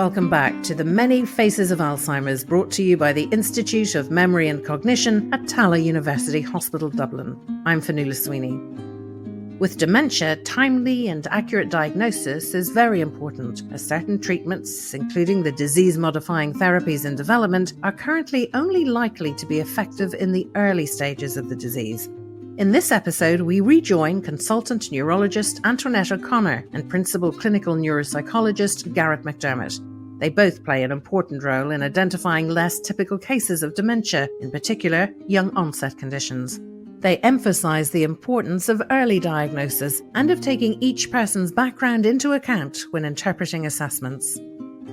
welcome back to the Many Faces of Alzheimer's, brought to you by the Institute of Memory and Cognition at Tallaght University Hospital, Dublin. I'm Fionnuala Sweeney. With dementia, timely and accurate diagnosis is very important, as certain treatments, including the disease-modifying therapies in development, are currently only likely to be effective in the early stages of the disease. In this episode, we rejoin consultant neurologist Antoinette O'Connor and principal clinical neuropsychologist Garret McDermott. They both play an important role in identifying less typical cases of dementia, in particular, young-onset conditions. They emphasise the importance of early diagnosis and of taking each person's background into account when interpreting assessments.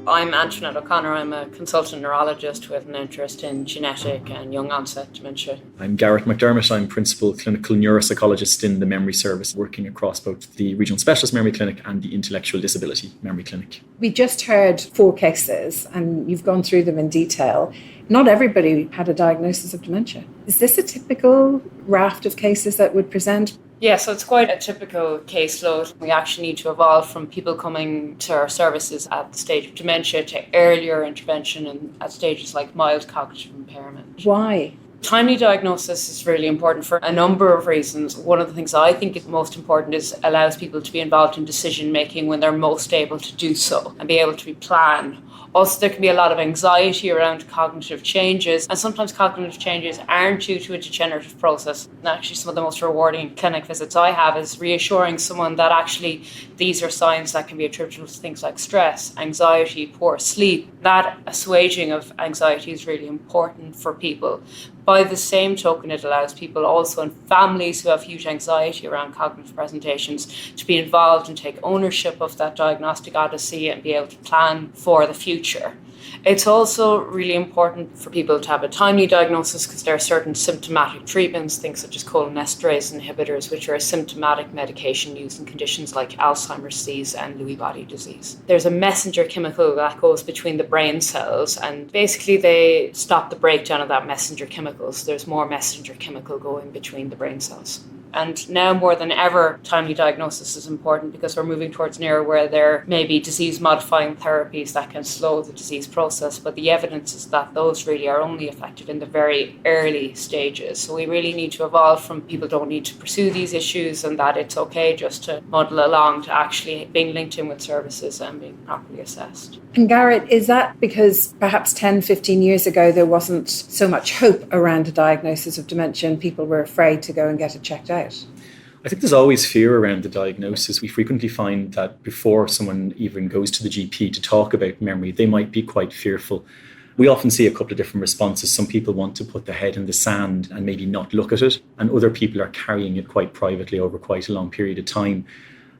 I'm Antoinette O'Connor. I'm a consultant neurologist with an interest in genetic and young-onset dementia. I'm Garret McDermott. I'm principal clinical neuropsychologist in the memory service, working across both the regional specialist memory clinic and the intellectual disability memory clinic. We just heard 4 cases and you've gone through them in detail. Not everybody had a diagnosis of dementia. Is this a typical raft of cases that would present? Yeah, so it's quite a typical caseload. We actually need to evolve from people coming to our services at the stage of dementia to earlier intervention and at stages like mild cognitive impairment. Why? Timely diagnosis is really important for a number of reasons. One of the things I think is most important is allows people to be involved in decision making when they're most able to do so and be able to plan. Also, there can be a lot of anxiety around cognitive changes, and sometimes cognitive changes aren't due to a degenerative process. And actually, some of the most rewarding clinic visits I have is reassuring someone that actually these are signs that can be attributable to things like stress, anxiety, poor sleep. That assuaging of anxiety is really important for people. By the same token, it allows people also in families who have huge anxiety around cognitive presentations to be involved and take ownership of that diagnostic odyssey and be able to plan for the future. It's also really important for people to have a timely diagnosis because there are certain symptomatic treatments, things such as cholinesterase inhibitors, which are a symptomatic medication used in conditions like Alzheimer's disease and Lewy body disease. There's a messenger chemical that goes between the brain cells, and basically they stop the breakdown of that messenger chemical, so there's more messenger chemical going between the brain cells. And now more than ever, timely diagnosis is important because we're moving towards an era where there may be disease-modifying therapies that can slow the disease process, but the evidence is that those really are only effective in the very early stages. So we really need to evolve from people don't need to pursue these issues and that it's okay just to muddle along to actually being linked in with services and being properly assessed. And Garret, is that because perhaps 10, 15 years ago there wasn't so much hope around a diagnosis of dementia and people were afraid to go and get it checked out? I think there's always fear around the diagnosis. We frequently find that before someone even goes to the GP to talk about memory, they might be quite fearful. We often see a couple of different responses. Some people want to put their head in the sand and maybe not look at it, and other people are carrying it quite privately over quite a long period of time.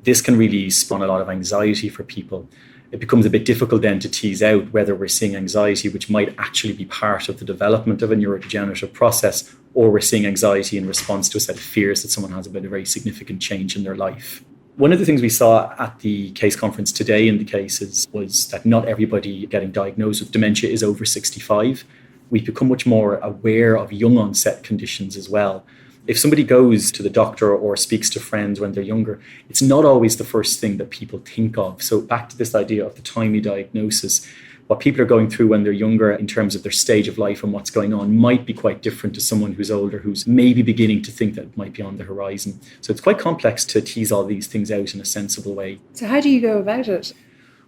This can really spawn a lot of anxiety for people. It becomes a bit difficult then to tease out whether we're seeing anxiety, which might actually be part of the development of a neurodegenerative process, or we're seeing anxiety in response to a set of fears that someone has about a very significant change in their life. One of the things we saw at the case conference today in the cases was that not everybody getting diagnosed with dementia is over 65. We've become much more aware of young onset conditions as well. If somebody goes to the doctor or speaks to friends when they're younger, it's not always the first thing that people think of. So back to this idea of the timely diagnosis, what people are going through when they're younger in terms of their stage of life and what's going on might be quite different to someone who's older, who's maybe beginning to think that it might be on the horizon. So it's quite complex to tease all these things out in a sensible way. So how do you go about it?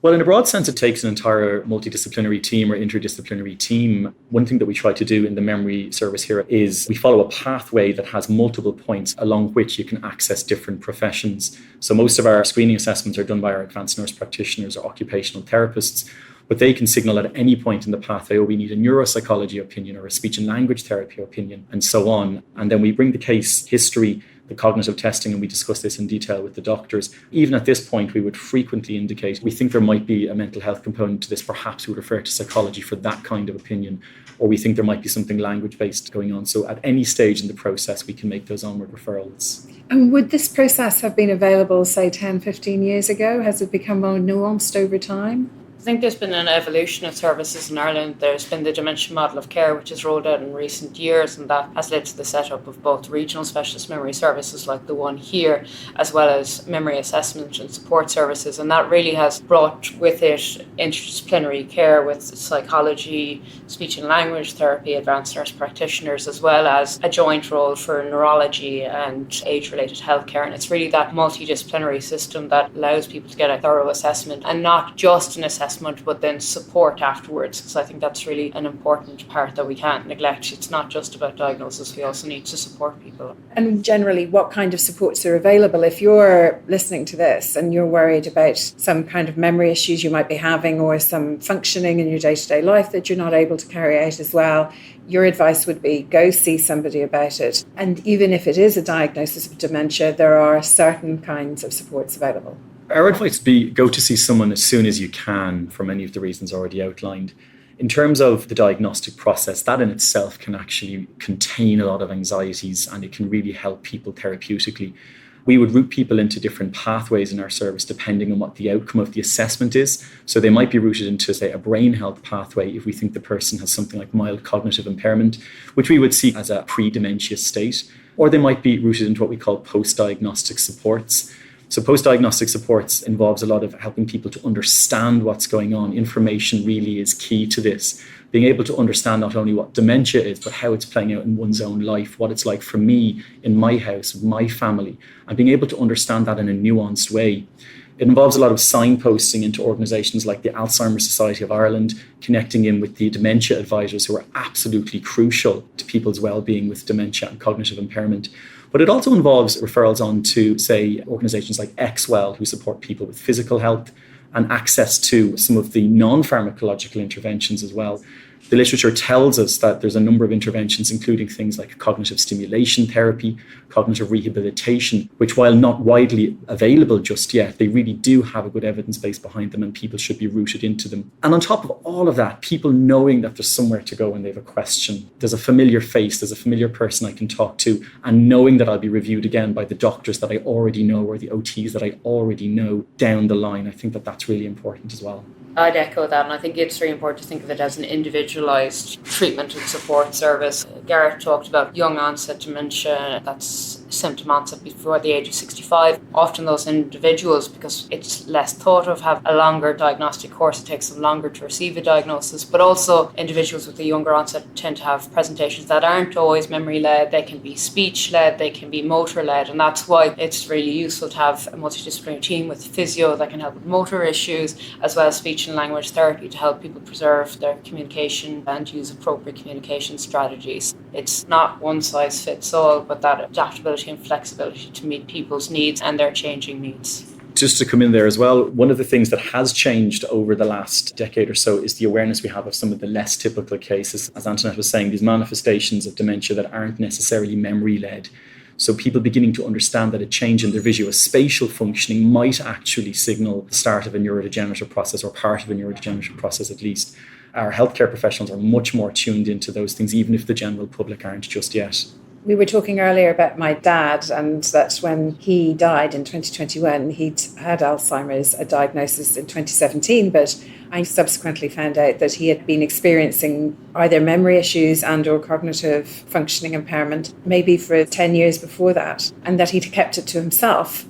Well, in a broad sense, it takes an entire multidisciplinary team or interdisciplinary team. One thing that we try to do in the memory service here is we follow a pathway that has multiple points along which you can access different professions. So most of our screening assessments are done by our advanced nurse practitioners or occupational therapists, but they can signal at any point in the pathway, oh, we need a neuropsychology opinion or a speech and language therapy opinion, and so on. And then we bring the case history, the cognitive testing, and we discuss this in detail with the doctors. Even at this point, we would frequently indicate we think there might be a mental health component to this. Perhaps we would refer to psychology for that kind of opinion, or we think there might be something language-based going on. So at any stage in the process, we can make those onward referrals. And would this process have been available, say, 10, 15 years ago? Has it become more nuanced over time? think there's been an evolution of services in Ireland. There's been the dementia model of care, which is rolled out in recent years, and that has led to the setup of both regional specialist memory services like the one here, as well as memory assessment and support services. And that really has brought with it interdisciplinary care with psychology, speech and language therapy, advanced nurse practitioners, as well as a joint role for neurology and age-related healthcare. And it's really that multidisciplinary system that allows people to get a thorough assessment, and not just an assessment, but then support afterwards, because I think that's really an important part that we can't neglect. It's not just about diagnosis, we also need to support people. And generally, what kind of supports are available? If you're listening to this and you're worried about some kind of memory issues you might be having, or some functioning in your day-to-day life that you're not able to carry out as well, your advice would be go see somebody about it. And even if it is a diagnosis of dementia, there are certain kinds of supports available. Our advice would be go to see someone as soon as you can for many of the reasons already outlined. In terms of the diagnostic process, that in itself can actually contain a lot of anxieties, and it can really help people therapeutically. We would route people into different pathways in our service depending on what the outcome of the assessment is. So they might be routed into, say, a brain health pathway if we think the person has something like mild cognitive impairment, which we would see as a pre-dementia state. Or they might be routed into what we call post-diagnostic supports. So post-diagnostic supports involves a lot of helping people to understand what's going on. Information really is key to this. Being able to understand not only what dementia is, but how it's playing out in one's own life, what it's like for me, in my house, with my family, and being able to understand that in a nuanced way. It involves a lot of signposting into organisations like the Alzheimer'S Society of Ireland, connecting in with the dementia advisors who are absolutely crucial to people's well-being with dementia and cognitive impairment. But it also involves referrals on to, say, organisations like XWell, who support people with physical health, and access to some of the non-pharmacological interventions as well. The literature tells us that there's a number of interventions, including things like cognitive stimulation therapy, cognitive rehabilitation, which, while not widely available just yet, they really do have a good evidence base behind them, and people should be rooted into them. And on top of all of that, people knowing that there's somewhere to go when they have a question, there's a familiar face, there's a familiar person I can talk to, and knowing that I'll be reviewed again by the doctors that I already know, or the OTs that I already know down the line. I think that that's really important as well. I'd echo that, and I think it's really important to think of it as an individualised treatment and support service. Garret talked about young-onset dementia, that's symptom onset before the age of 65. Often those individuals, because it's less thought of, have a longer diagnostic course. It takes them longer to receive a diagnosis, but also individuals with a younger onset tend to have presentations that aren't always memory-led. They can be speech-led, they can be motor-led, and that's why it's really useful to have a multidisciplinary team with physio that can help with motor issues, as well as speech and language therapy to help people preserve their communication and use appropriate communication strategies. It's not one size fits all, but that adaptability and flexibility to meet people's needs and their changing needs. Just to come in there as well, one of the things that has changed over the last decade or so is the awareness we have of some of the less typical cases. As Antoinette was saying, these manifestations of dementia that aren't necessarily memory-led. So people beginning to understand that a change in their visuospatial functioning might actually signal the start of a neurodegenerative process, or part of a neurodegenerative process at least. Our healthcare professionals are much more tuned into those things, even if the general public aren't just yet. We were talking earlier about my dad, and that when he died in 2021, he'd had Alzheimer's, a diagnosis in 2017, but I subsequently found out that he had been experiencing either memory issues and or cognitive functioning impairment maybe for 10 years before that, and that he'd kept it to himself.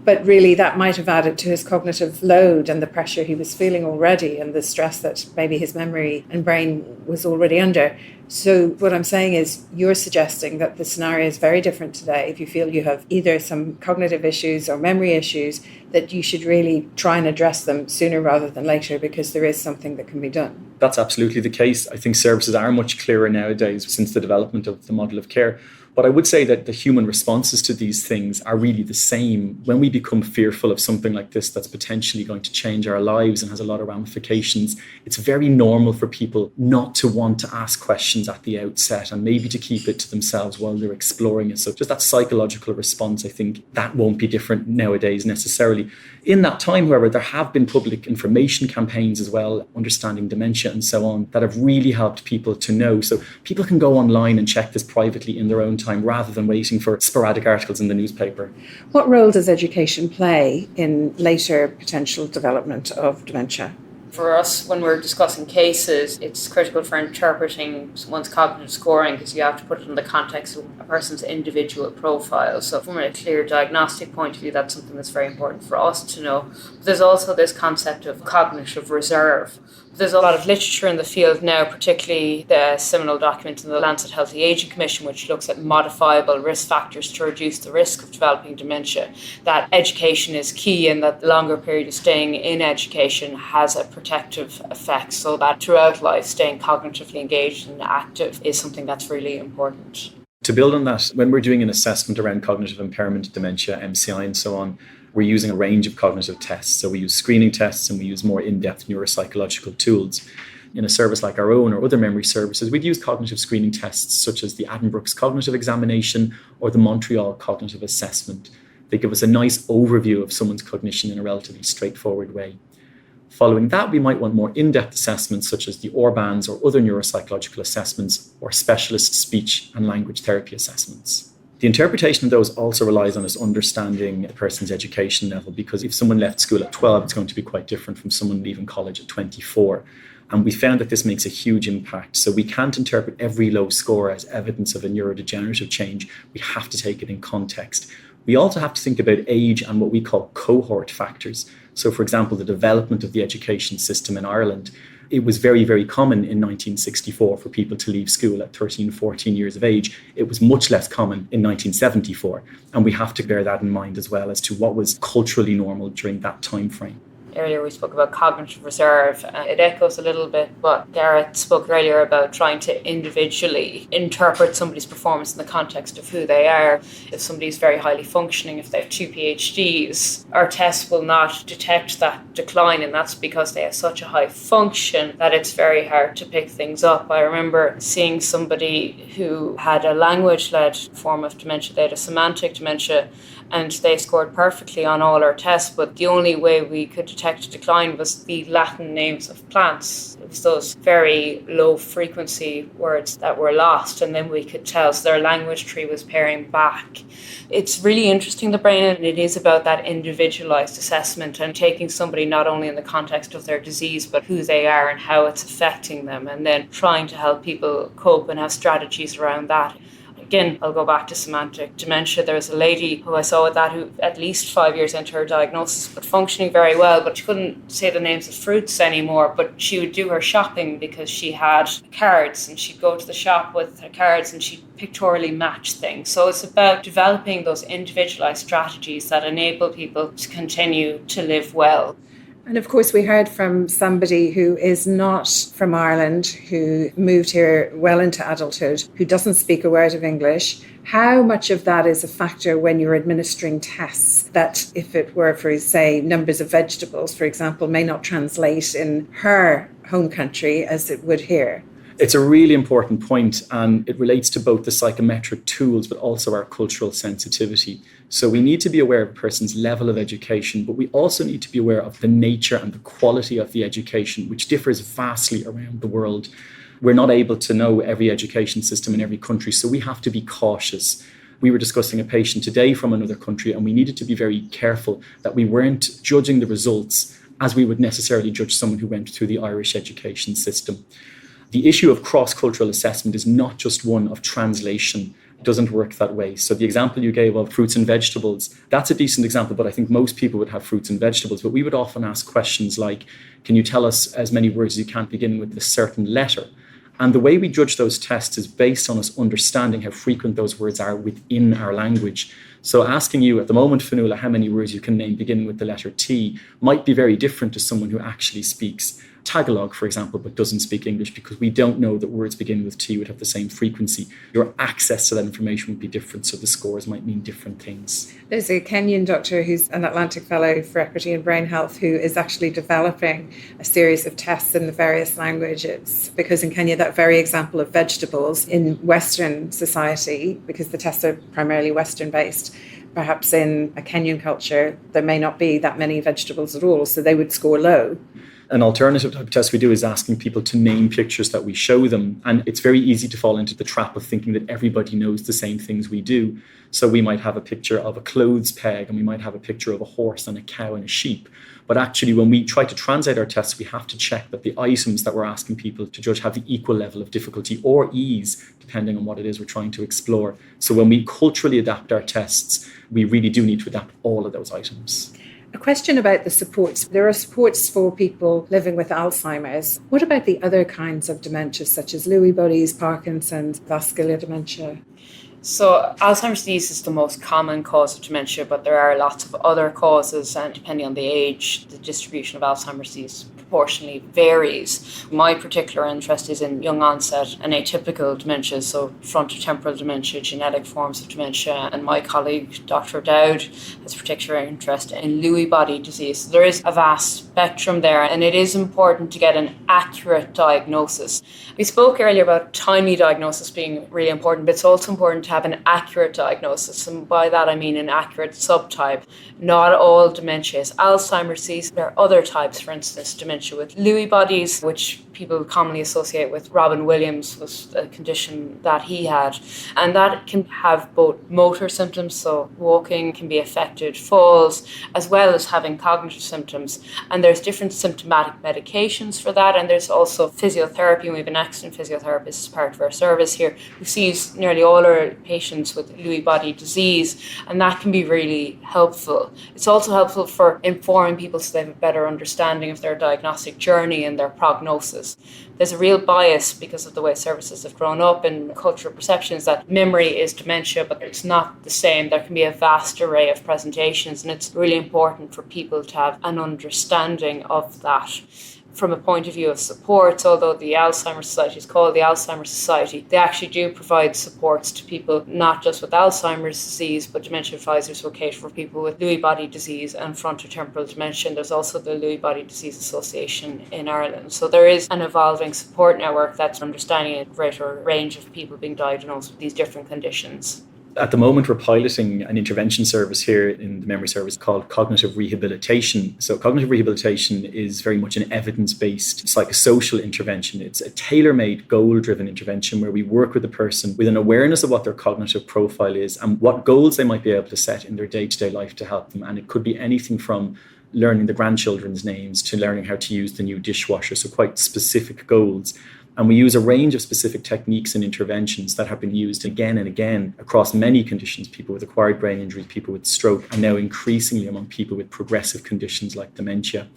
But really that might have added to his cognitive load and the pressure he was feeling already, and the stress that maybe his memory and brain was already under. So what I'm saying is, you're suggesting that the scenario is very different today. If you feel you have either some cognitive issues or memory issues, that you should really try and address them sooner rather than later, because there is something that can be done. That's absolutely the case. I think services are much clearer nowadays since the development of the model of care. But I would say that the human responses to these things are really the same. When we become fearful of something like this that's potentially going to change our lives and has a lot of ramifications, it's very normal for people not to want to ask questions at the outset, and maybe to keep it to themselves while they're exploring it. So just that psychological response, I think that won't be different nowadays necessarily. In that time, however, there have been public information campaigns as well, understanding dementia and so on, that have really helped people to know. So people can go online and check this privately in their own time, rather than waiting for sporadic articles in the newspaper. What role does education play in later potential development of dementia? For us, when we're discussing cases, it's critical for interpreting one's cognitive scoring because you have to put it in the context of a person's individual profile. So from a clear diagnostic point of view, that's something that's very important for us to know. But there's also this concept of cognitive reserve. There's a lot of literature in the field now, particularly the seminal document in the Lancet Healthy Aging Commission, which looks at modifiable risk factors to reduce the risk of developing dementia, that education is key and that the longer period of staying in education has a protective effect, so that throughout life staying cognitively engaged and active is something that's really important. To build on that, when we're doing an assessment around cognitive impairment, dementia, MCI and so on, we're using a range of cognitive tests. So we use screening tests and we use more in-depth neuropsychological tools. In a service like our own or other memory services, we'd use cognitive screening tests such as the Addenbrooke's Cognitive Examination or the Montreal Cognitive Assessment. They give us a nice overview of someone's cognition in a relatively straightforward way. Following that, we might want more in-depth assessments such as the Orbans or other neuropsychological assessments or specialist speech and language therapy assessments. The interpretation of those also relies on us understanding a person's education level, because if someone left school at 12, it's going to be quite different from someone leaving college at 24. And we found that this makes a huge impact. So we can't interpret every low score as evidence of a neurodegenerative change. We have to take it in context. We also have to think about age and what we call cohort factors. So, for example, the development of the education system in Ireland. It was very, very common in 1964 for people to leave school at 13, 14 years of age. It was much less common in 1974. And we have to bear that in mind as well as to what was culturally normal during that time frame. Earlier we spoke about cognitive reserve. It echoes a little bit what Garret spoke earlier about trying to individually interpret somebody's performance in the context of who they are. If somebody's very highly functioning, if they have 2 PhDs, our tests will not detect that decline, and that's because they have such a high function that it's very hard to pick things up. I remember seeing somebody who had a language-led form of dementia. They had a semantic dementia, and they scored perfectly on all our tests, but the only way we could detect a decline was the Latin names of plants. It was those very low frequency words that were lost, and then we could tell. So their language tree was pairing back. It's really interesting, the brain, and it is about that individualized assessment and taking somebody not only in the context of their disease, but who they are and how it's affecting them, and then trying to help people cope and have strategies around that. Again, I'll go back to semantic dementia. There was a lady who I saw with that who at least 5 years into her diagnosis, but functioning very well, but she couldn't say the names of fruits anymore, but she would do her shopping because she had cards, and she'd go to the shop with her cards and she'd pictorially match things. So it's about developing those individualized strategies that enable people to continue to live well. And of course, we heard from somebody who is not from Ireland, who moved here well into adulthood, who doesn't speak a word of English. How much of that is a factor when you're administering tests that, if it were for, say, numbers of vegetables, for example, may not translate in her home country as it would here? It's a really important point, and it relates to both the psychometric tools but also our cultural sensitivity. So we need to be aware of a person's level of education, but we also need to be aware of the nature and the quality of the education, which differs vastly around the world. We're not able to know every education system in every country, so we have to be cautious. We were discussing a patient today from another country, and we needed to be very careful that we weren't judging the results as we would necessarily judge someone who went through the Irish education system. The issue of cross-cultural assessment is not just one of translation. It doesn't work that way. So the example you gave of fruits and vegetables, that's a decent example, but I think most people would have fruits and vegetables. But we would often ask questions like, can you tell us as many words as you can beginning with a certain letter? And the way we judge those tests is based on us understanding how frequent those words are within our language. So asking you at the moment, Fionnuala, how many words you can name beginning with the letter T might be very different to someone who actually speaks Tagalog, for example, but doesn't speak English, because we don't know that words beginning with T would have the same frequency. Your access to that information would be different, so the scores might mean different things. There's a Kenyan doctor who's an Atlantic Fellow for Equity and Brain Health who is actually developing a series of tests in the various languages, because in Kenya, that very example of vegetables in Western society, because the tests are primarily Western based, perhaps in a Kenyan culture, there may not be that many vegetables at all, so they would score low. An alternative type of test we do is asking people to name pictures that we show them. And it's very easy to fall into the trap of thinking that everybody knows the same things we do. So we might have a picture of a clothes peg and we might have a picture of a horse and a cow and a sheep. But actually, when we try to translate our tests, we have to check that the items that we're asking people to judge have the equal level of difficulty or ease, depending on what it is we're trying to explore. So when we culturally adapt our tests, we really do need to adapt all of those items. A question about the supports. There are supports for people living with Alzheimer's. What about the other kinds of dementia, such as Lewy bodies, Parkinson's, vascular dementia? So Alzheimer's disease is the most common cause of dementia, but there are lots of other causes, and depending on the age, the distribution of Alzheimer's disease proportionally varies. My particular interest is in young-onset and atypical dementia, so frontotemporal dementia, genetic forms of dementia, and my colleague, Dr. Dowd, has particular interest in Lewy body disease. So there is a vast spectrum there, and it is important to get an accurate diagnosis. We spoke earlier about timely diagnosis being really important, but it's also important to have an accurate diagnosis, and by that I mean an accurate subtype. Not all dementia is Alzheimer's disease. There are other types, for instance, dementia with Lewy bodies, which people commonly associate with Robin Williams, was a condition that he had. And that can have both motor symptoms, so walking can be affected, falls, as well as having cognitive symptoms. And there's different symptomatic medications for that. And there's also physiotherapy, and we have an excellent physiotherapist as part of our service here who sees nearly all our patients with Lewy body disease, and that can be really helpful. It's also helpful for informing people so they have a better understanding of their diagnostic journey and their prognosis. There's a real bias because of the way services have grown up and cultural perceptions that memory is dementia, but it's not the same. There can be a vast array of presentations, and it's really important for people to have an understanding of that. From a point of view of supports, although the Alzheimer's Society is called the Alzheimer's Society, they actually do provide supports to people not just with Alzheimer's disease, but dementia advisors who cater for people with Lewy body disease and frontotemporal dementia. And there's also the Lewy Body Disease Association in Ireland. So there is an evolving support network that's understanding a greater range of people being diagnosed with these different conditions. At the moment, we're piloting an intervention service here in the memory service called cognitive rehabilitation. So cognitive rehabilitation is very much an evidence-based psychosocial intervention. It's a tailor-made, goal-driven intervention where we work with the person with an awareness of what their cognitive profile is and what goals they might be able to set in their day-to-day life to help them. And it could be anything from learning the grandchildren's names to learning how to use the new dishwasher, so quite specific goals. And we use a range of specific techniques and interventions that have been used again and again across many conditions, people with acquired brain injuries, people with stroke, and now increasingly among people with progressive conditions like dementia.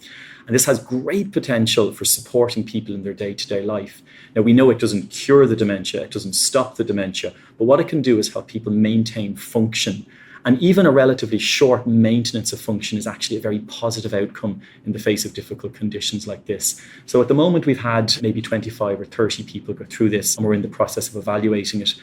And this has great potential for supporting people in their day-to-day life. Now, we know it doesn't cure the dementia, it doesn't stop the dementia, but what it can do is help people maintain function. And even a relatively short maintenance of function is actually a very positive outcome in the face of difficult conditions like this. So at the moment, we've had maybe 25 or 30 people go through this, and we're in the process of evaluating it.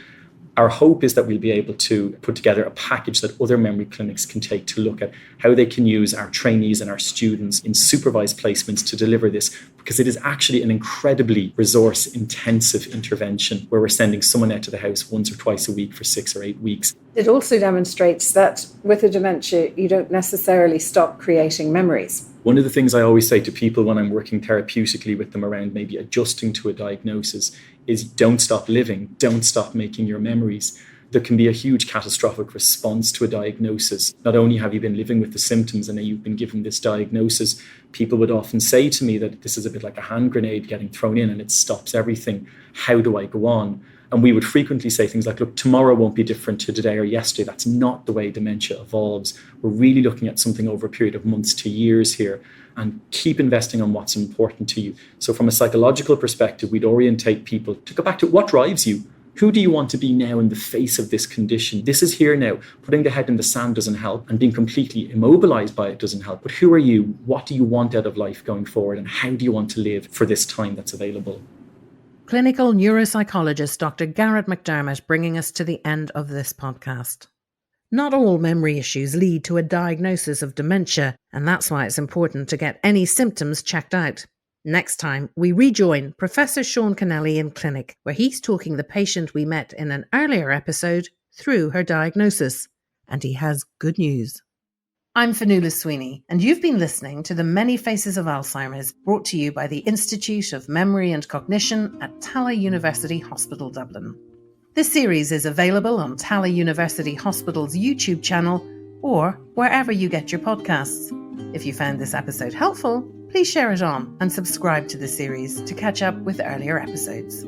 Our hope is that we'll be able to put together a package that other memory clinics can take to look at how they can use our trainees and our students in supervised placements to deliver this, because it is actually an incredibly resource-intensive intervention where we're sending someone out to the house once or twice a week for 6 or 8 weeks. It also demonstrates that with a dementia, you don't necessarily stop creating memories. One of the things I always say to people when I'm working therapeutically with them around maybe adjusting to a diagnosis is don't stop living, don't stop making your memories. There can be a huge catastrophic response to a diagnosis. Not only have you been living with the symptoms and now you've been given this diagnosis, people would often say to me that this is a bit like a hand grenade getting thrown in and it stops everything. How do I go on? And we would frequently say things like, look, tomorrow won't be different to today or yesterday. That's not the way dementia evolves. We're really looking at something over a period of months to years here, and keep investing on what's important to you. So from a psychological perspective, we'd orientate people to go back to what drives you. Who do you want to be now in the face of this condition? This is here now. Putting the head in the sand doesn't help, and being completely immobilized by it doesn't help. But who are you? What do you want out of life going forward? And how do you want to live for this time that's available? Clinical neuropsychologist Dr. Garret McDermott bringing us to the end of this podcast. Not all memory issues lead to a diagnosis of dementia, and that's why it's important to get any symptoms checked out. Next time, we rejoin Professor Sean Kennelly in clinic, where he's talking the patient we met in an earlier episode through her diagnosis. And he has good news. I'm Fionnuala Sweeney, and you've been listening to The Many Faces of Alzheimer's, brought to you by the Institute of Memory and Cognition at Tallaght University Hospital, Dublin. This series is available on Tallaght University Hospital's YouTube channel or wherever you get your podcasts. If you found this episode helpful, please share it on and subscribe to the series to catch up with earlier episodes.